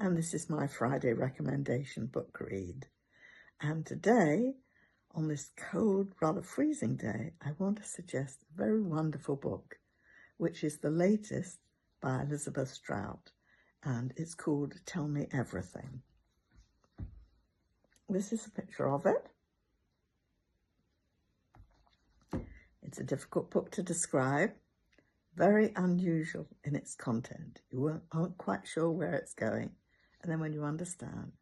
and this is my Friday recommendation book read. And today, on this cold, rather freezing day, I want to suggest a very wonderful book, which is the latest by Elizabeth Strout, and it's called Tell Me Everything. This is a picture of it. It's a difficult book to describe, very unusual in its content. You aren't quite sure where it's going, and then when you understand,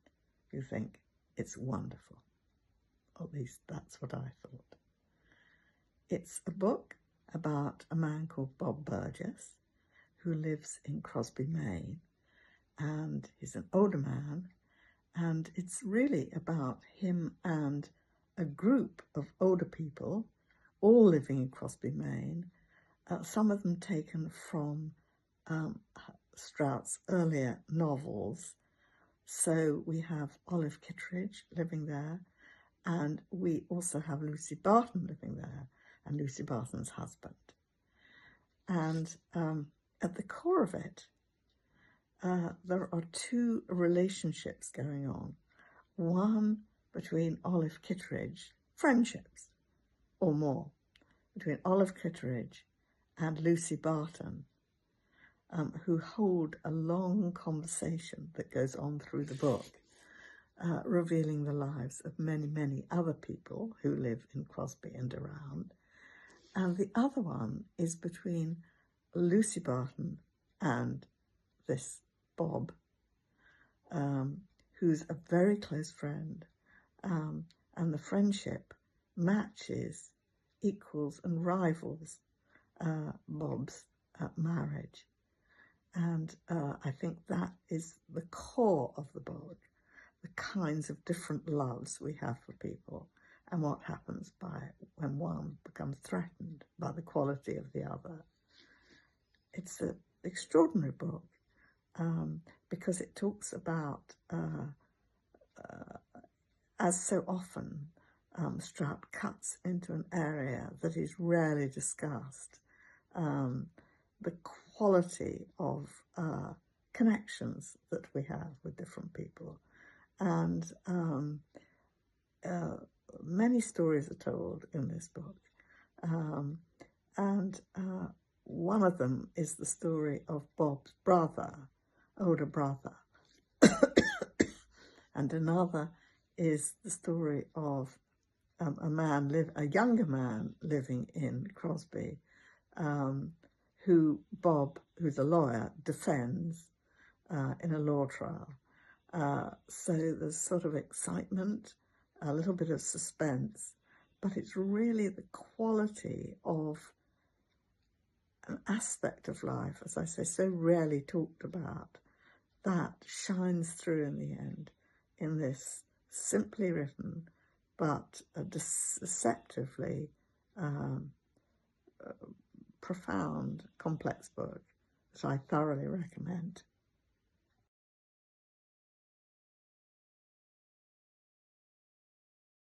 you think it's wonderful. Or at least that's what I thought. It's a book about a man called Bob Burgess, who lives in Crosby, Maine, and he's an older man, and it's really about him and a group of older people, all living in Crosby, Maine, some of them taken from Strout's earlier novels. So we have Olive Kittredge living there, and we also have Lucy Barton living there, and Lucy Barton's husband. And at the core of it, there are two relationships going on. One between Olive Kittredge, friendships or more, between Olive Kittredge and Lucy Barton, who hold a long conversation that goes on through the book, revealing the lives of many, many other people who live in Crosby and around. And the other one is between Lucy Barton and this Bob, who's a very close friend, and the friendship matches, equals and rivals Bob's marriage. And I think that is the core of the book, the kinds of different loves we have for people and what happens when one becomes threatened by the quality of the other. It's an extraordinary book because it talks about, as so often, Strout cuts into an area that is rarely discussed, the quality of connections that we have with different people. And many stories are told in this book. And one of them is the story of Bob's brother, older brother. And another is the story of a younger man living in Crosby, who Bob, who's a lawyer, defends in a law trial. So there's sort of excitement, a little bit of suspense, but it's really the quality of an aspect of life, as I say, so rarely talked about, that shines through in the end in this simply written but deceptively profound, complex book that I thoroughly recommend.